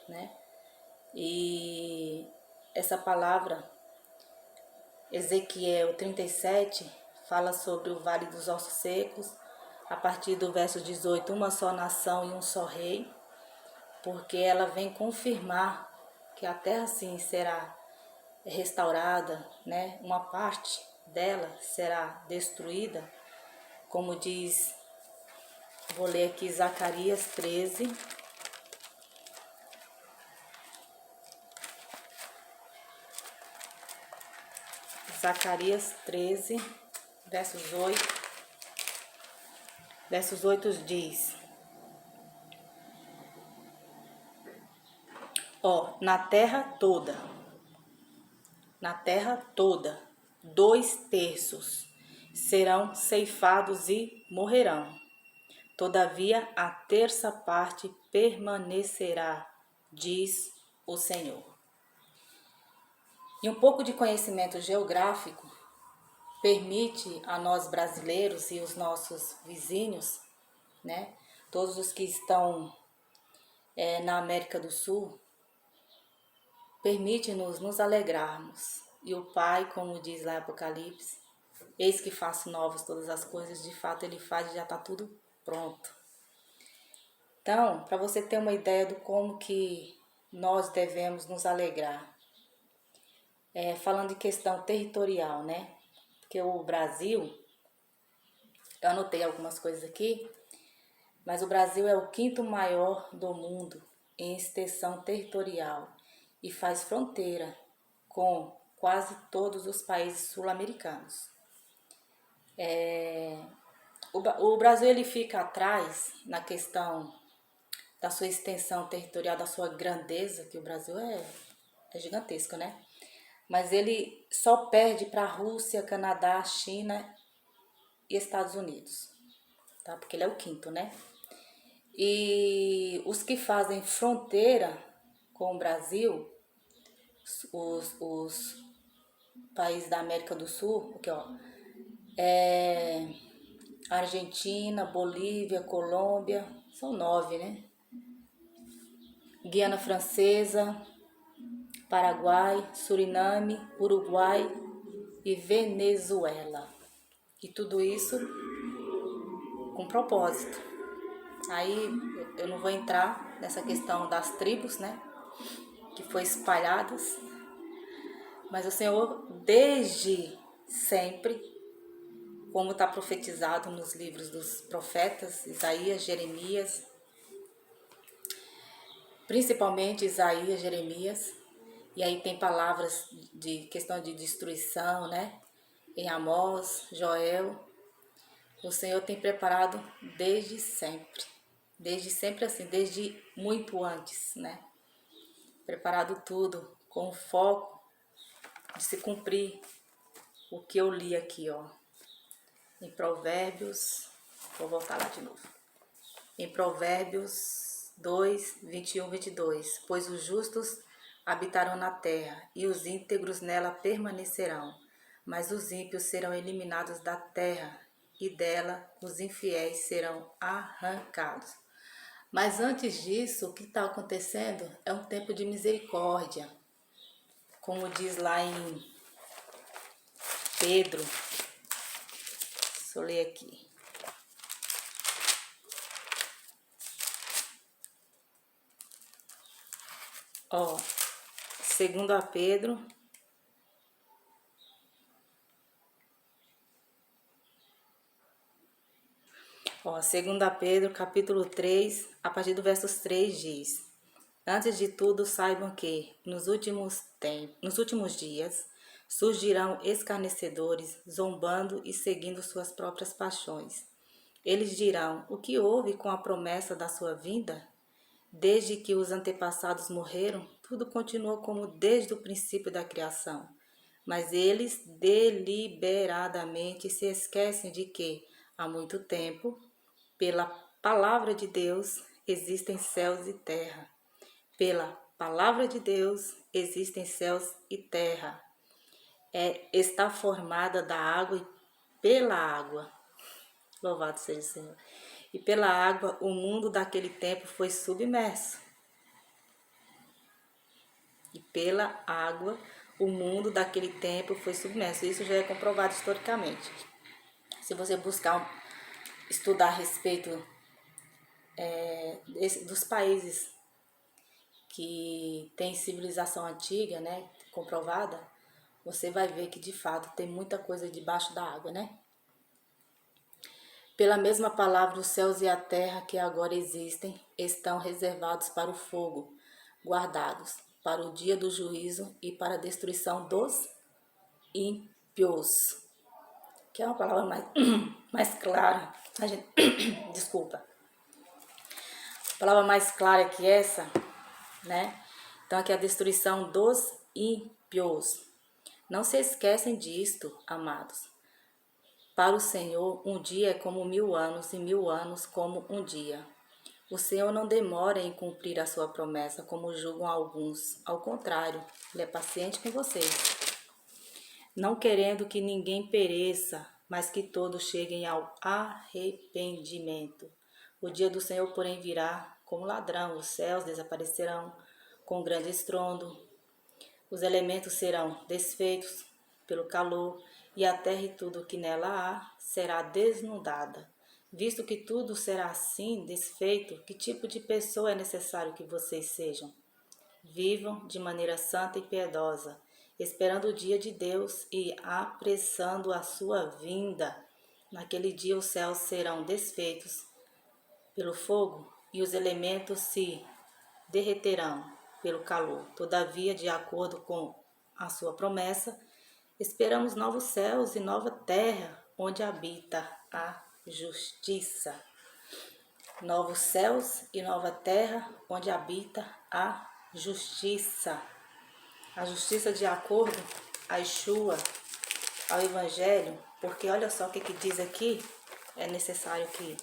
né? E essa palavra, Ezequiel 37, fala sobre o Vale dos Ossos Secos, a partir do verso 18, uma só nação e um só rei, porque ela vem confirmar que a terra sim será restaurada, né? Uma parte dela será destruída, como diz, vou ler aqui Zacarias 13, Zacarias 13, versos 8. Versos 8 diz: ó, na terra toda, 2/3 serão ceifados e morrerão. Todavia, a terça parte permanecerá, diz o Senhor. E um pouco de conhecimento geográfico permite a nós brasileiros e os nossos vizinhos, né, todos os que estão na América do Sul, permite-nos nos alegrarmos. E o Pai, como diz lá em Apocalipse, eis que faço novas todas as coisas, de fato Ele faz e já está tudo pronto. Então, para você ter uma ideia do como que nós devemos nos alegrar, falando de questão territorial, né? Porque o Brasil, eu anotei algumas coisas aqui, mas o Brasil é o 5º maior do mundo em extensão territorial e faz fronteira com quase todos os países sul-americanos. O Brasil ele fica atrás na questão da sua extensão territorial, da sua grandeza, que o Brasil é gigantesco, né? Mas ele só perde para a Rússia, Canadá, China e Estados Unidos, tá? Porque ele é o 5º, né? E os que fazem fronteira com o Brasil, os países da América do Sul, aqui, ó, Argentina, Bolívia, Colômbia, são 9, né? Guiana Francesa, Paraguai, Suriname, Uruguai e Venezuela. E tudo isso com propósito. Aí eu não vou entrar nessa questão das tribos, né? Que foi espalhadas. Mas o Senhor, desde sempre, como está profetizado nos livros dos profetas, Isaías, Jeremias, principalmente Isaías, Jeremias, e aí tem palavras de questão de destruição, né? Em Amós, Joel, o Senhor tem preparado desde sempre assim, desde muito antes, né? Preparado tudo com o foco de se cumprir o que eu li aqui, ó. Em Provérbios, vou voltar lá de novo. Em Provérbios 2, 21, 22. Pois os justos habitarão na terra e os íntegros nela permanecerão, mas os ímpios serão eliminados da terra e dela os infiéis serão arrancados. Mas antes disso, o que está acontecendo é um tempo de misericórdia, como diz lá em Pedro. Deixa eu ler aqui. Ó, segundo a Pedro, segundo a Pedro, capítulo 3, a partir do verso 3 diz: antes de tudo, saibam que nos últimos dias surgirão escarnecedores, zombando e seguindo suas próprias paixões. Eles dirão: o que houve com a promessa da sua vinda? Desde que os antepassados morreram, tudo continuou como desde o princípio da criação. Mas eles deliberadamente se esquecem de que, há muito tempo, pela palavra de Deus, existem céus e terra. Pela palavra de Deus, existem céus e terra. Está formada da água e pela água. Louvado seja o Senhor. E pela água, o mundo daquele tempo foi submerso. pela água, o mundo daquele tempo foi submerso. Isso já é comprovado historicamente. Se você buscar estudar a respeito dos países que têm civilização antiga, né, comprovada, você vai ver que de fato tem muita coisa debaixo da água, né? Pela mesma palavra, os céus e a terra que agora existem estão reservados para o fogo, guardados para o dia do juízo e para a destruição dos ímpios. Que é uma palavra mais clara. Desculpa. A palavra mais clara que essa, né? Então aqui é a destruição dos ímpios. Não se esquecem disto, amados. Para o Senhor, um dia é como 1000 anos e 1000 anos como um dia. O Senhor não demora em cumprir a sua promessa, como julgam alguns. Ao contrário, Ele é paciente com vocês, não querendo que ninguém pereça, mas que todos cheguem ao arrependimento. O dia do Senhor, porém, virá como ladrão. Os céus desaparecerão com grande estrondo. Os elementos serão desfeitos pelo calor, e a terra e tudo o que nela há será desnudada. Visto que tudo será assim desfeito, que tipo de pessoa é necessário que vocês sejam? Vivam de maneira santa e piedosa, esperando o dia de Deus e apressando a sua vinda. Naquele dia os céus serão desfeitos pelo fogo e os elementos se derreterão pelo calor. Todavia, de acordo com a sua promessa, esperamos novos céus e nova terra, onde habita a justiça. Novos céus e nova terra, onde habita a justiça. A justiça de acordo a Yeshua, ao Evangelho, porque olha só o que diz aqui, é necessário que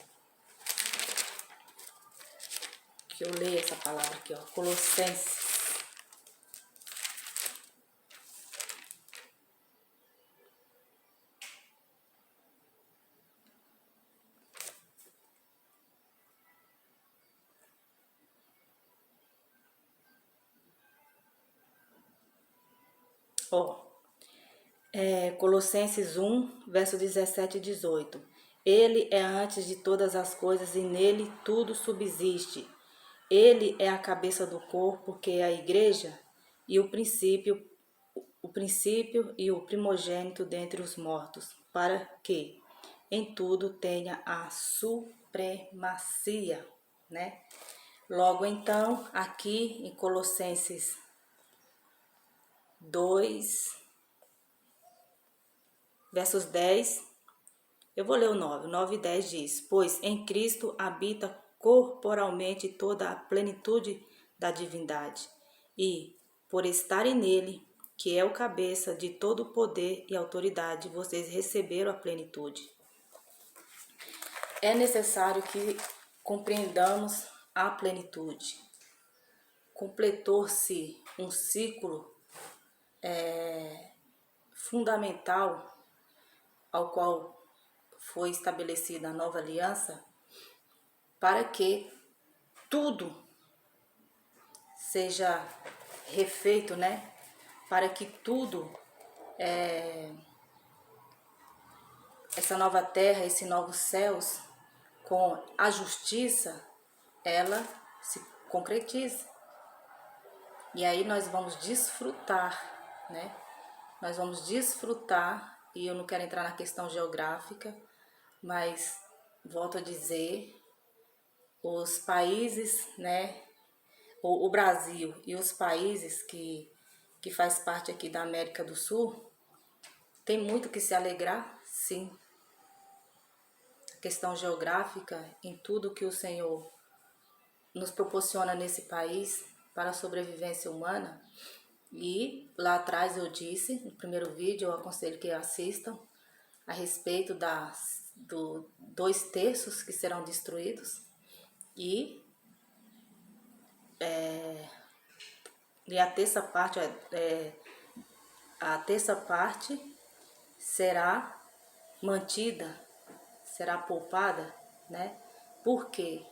eu leia essa palavra aqui, ó, Colossenses. Colossenses 1, verso 17 e 18. Ele é antes de todas as coisas e nele tudo subsiste. Ele é a cabeça do corpo, que é a igreja, e o princípio e o primogênito dentre os mortos, para que em tudo tenha a supremacia, né? Logo então, aqui em Colossenses 2, versos 10, eu vou ler o 9. 9 e 10 diz: Pois em Cristo habita corporalmente toda a plenitude da divindade, e, por estarem nele, que é o cabeça de todo o poder e autoridade, vocês receberam a plenitude. É necessário que compreendamos a plenitude. Completou-se um ciclo fundamental ao qual foi estabelecida a nova aliança, para que tudo seja refeito, né? Para que tudo, essa nova terra, esses novos céus, com a justiça, ela se concretize. E aí nós vamos desfrutar, né? Nós vamos desfrutar, e eu não quero entrar na questão geográfica, mas volto a dizer, os países, né? O Brasil e os países que faz parte aqui da América do Sul, tem muito que se alegrar, sim. A questão geográfica, em tudo que o Senhor nos proporciona nesse país para a sobrevivência humana. E lá atrás eu disse, no primeiro vídeo, eu aconselho que assistam, a respeito do 2/3 que serão destruídos e a terça parte será mantida, será poupada, né? Por quê?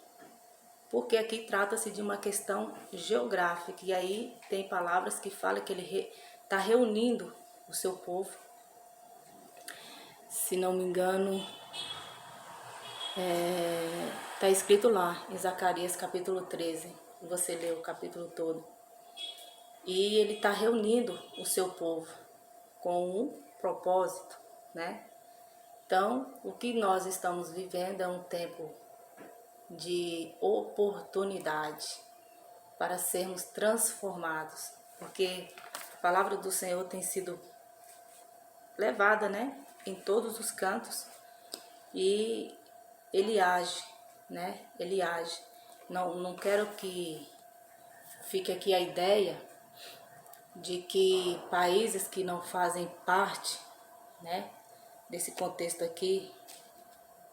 porque aqui trata-se de uma questão geográfica, e aí tem palavras que falam que ele está reunindo o seu povo. Se não me engano, está escrito lá em Zacarias capítulo 13, você lê o capítulo todo. E ele está reunindo o seu povo com um propósito, né? Então, o que nós estamos vivendo é um tempo de oportunidade para sermos transformados, porque a palavra do Senhor tem sido levada, né, em todos os cantos, e ele age, né? Ele age. Não quero que fique aqui a ideia de que países que não fazem parte, né, desse contexto aqui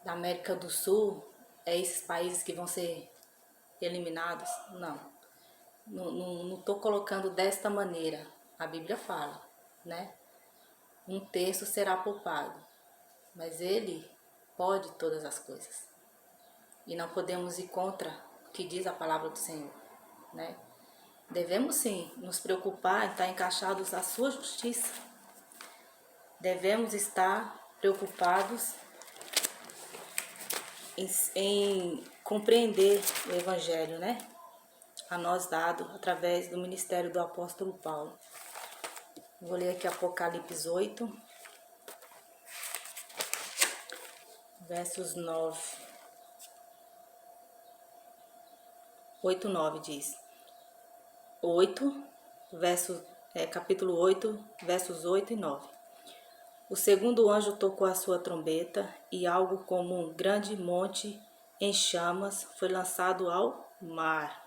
da América do Sul, é esses países que vão ser eliminados. Não estou colocando desta maneira. A Bíblia fala, né? Um terço será poupado, mas ele pode todas as coisas. E não podemos ir contra o que diz a palavra do Senhor, né? Devemos sim nos preocupar em estar encaixados à sua justiça. Devemos estar preocupados em compreender o Evangelho, né? A nós dado através do ministério do apóstolo Paulo. Vou ler aqui Apocalipse 8, versos 9. 8, 9 diz. Capítulo 8, versos 8 e 9. O segundo anjo tocou a sua trombeta, e algo como um grande monte em chamas foi lançado ao mar.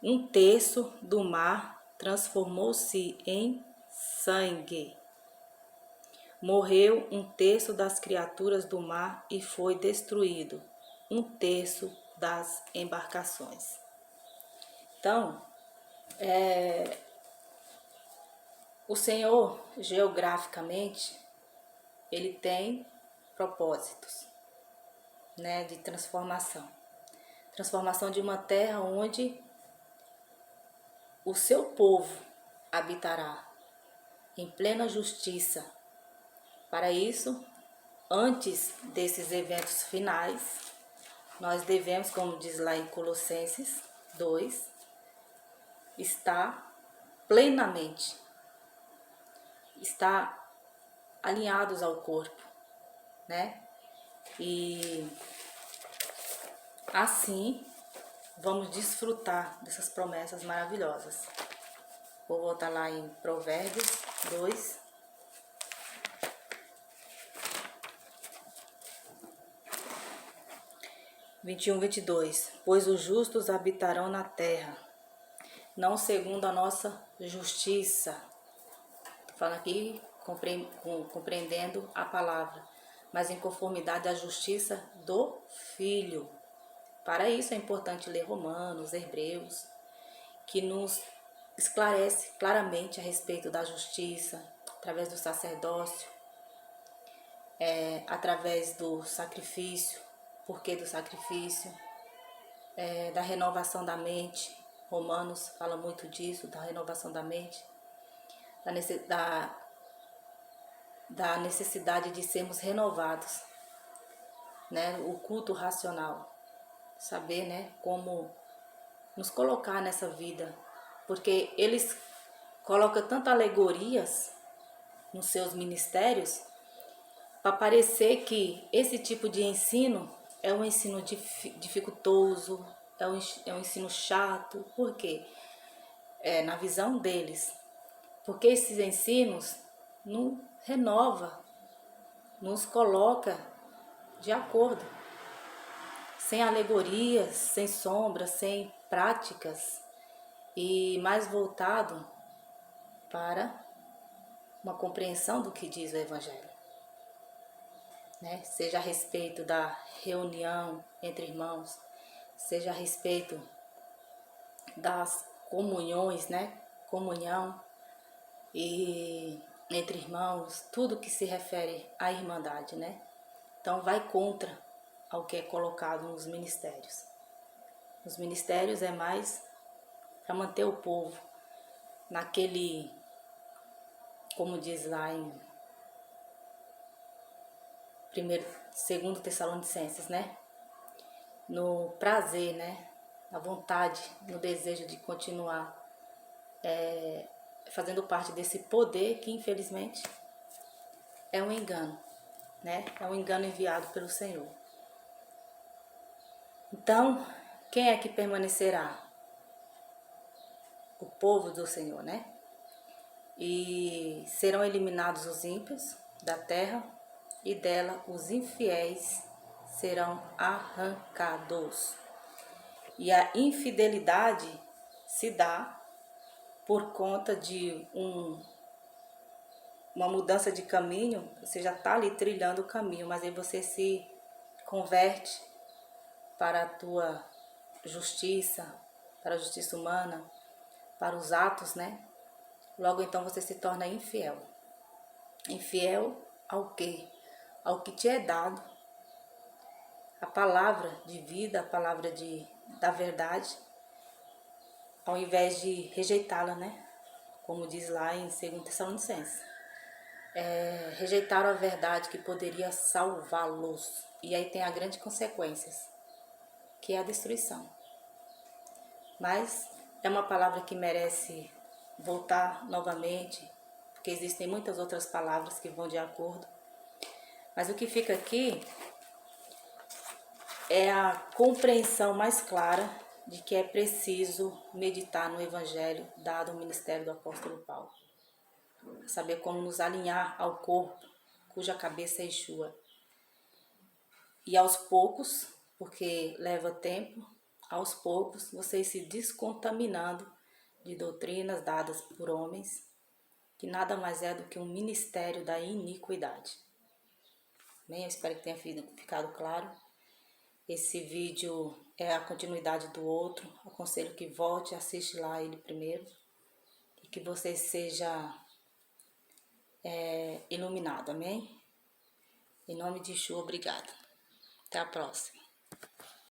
Um terço do mar transformou-se em sangue. Morreu um terço das criaturas do mar e foi destruído um terço das embarcações. Então, o Senhor, geograficamente, ele tem propósitos, né, de transformação. Transformação de uma terra onde o seu povo habitará em plena justiça. Para isso, antes desses eventos finais, nós devemos, como diz lá em Colossenses 2, estar plenamente, estar alinhados ao corpo, né? E assim vamos desfrutar dessas promessas maravilhosas. Vou voltar lá em Provérbios 2. Vinte e 22. Pois os justos habitarão na terra, não segundo a nossa justiça. Estou falando aqui compreendendo a palavra, mas em conformidade à justiça do Filho. Para isso é importante ler Romanos, Hebreus, que nos esclarece claramente a respeito da justiça, através do sacerdócio, através do sacrifício, porquê do sacrifício, da renovação da mente. Romanos fala muito disso, da renovação da mente, da necessidade de sermos renovados, né? O culto racional, saber, né, como nos colocar nessa vida, porque eles colocam tantas alegorias nos seus ministérios para parecer que esse tipo de ensino é um ensino dificultoso, é um ensino chato. Por quê? Na visão deles. Porque esses ensinos não renova, nos coloca de acordo, sem alegorias, sem sombras, sem práticas, e mais voltado para uma compreensão do que diz o Evangelho, né? Seja a respeito da reunião entre irmãos, seja a respeito das comunhões, né? Comunhão e entre irmãos, tudo que se refere à irmandade, né? Então vai contra ao que é colocado nos ministérios. Os ministérios é mais para manter o povo naquele, como diz lá em 2 Tessalonicenses, né? No prazer, né? Na vontade, no desejo de continuar fazendo parte desse poder que infelizmente é um engano, né? É um engano enviado pelo Senhor. Então, quem é que permanecerá? O povo do Senhor, né? E serão eliminados os ímpios da terra, e dela os infiéis serão arrancados. E a infidelidade se dá por conta de uma mudança de caminho. Você já está ali trilhando o caminho, mas aí você se converte para a tua justiça, para a justiça humana, para os atos, né? Logo então você se torna infiel. Infiel ao quê? Ao que te é dado, a palavra de vida, a palavra da verdade, ao invés de rejeitá-la, né? Como diz lá em 2 Tessalonicenses. Rejeitaram a verdade que poderia salvá-los. E aí tem a grande consequência, que é a destruição. Mas é uma palavra que merece voltar novamente, porque existem muitas outras palavras que vão de acordo. Mas o que fica aqui é a compreensão mais clara de que é preciso meditar no Evangelho dado ao ministério do apóstolo Paulo. Saber como nos alinhar ao corpo, cuja cabeça é Yeshua. E aos poucos, porque leva tempo, aos poucos vocês se descontaminando de doutrinas dadas por homens, que nada mais é do que um ministério da iniquidade. Bem, eu espero que tenha ficado claro. Esse vídeo é a continuidade do outro. Aconselho que volte, assiste lá ele primeiro. E que você seja iluminado, amém? Em nome de Yeshua, obrigada. Até a próxima.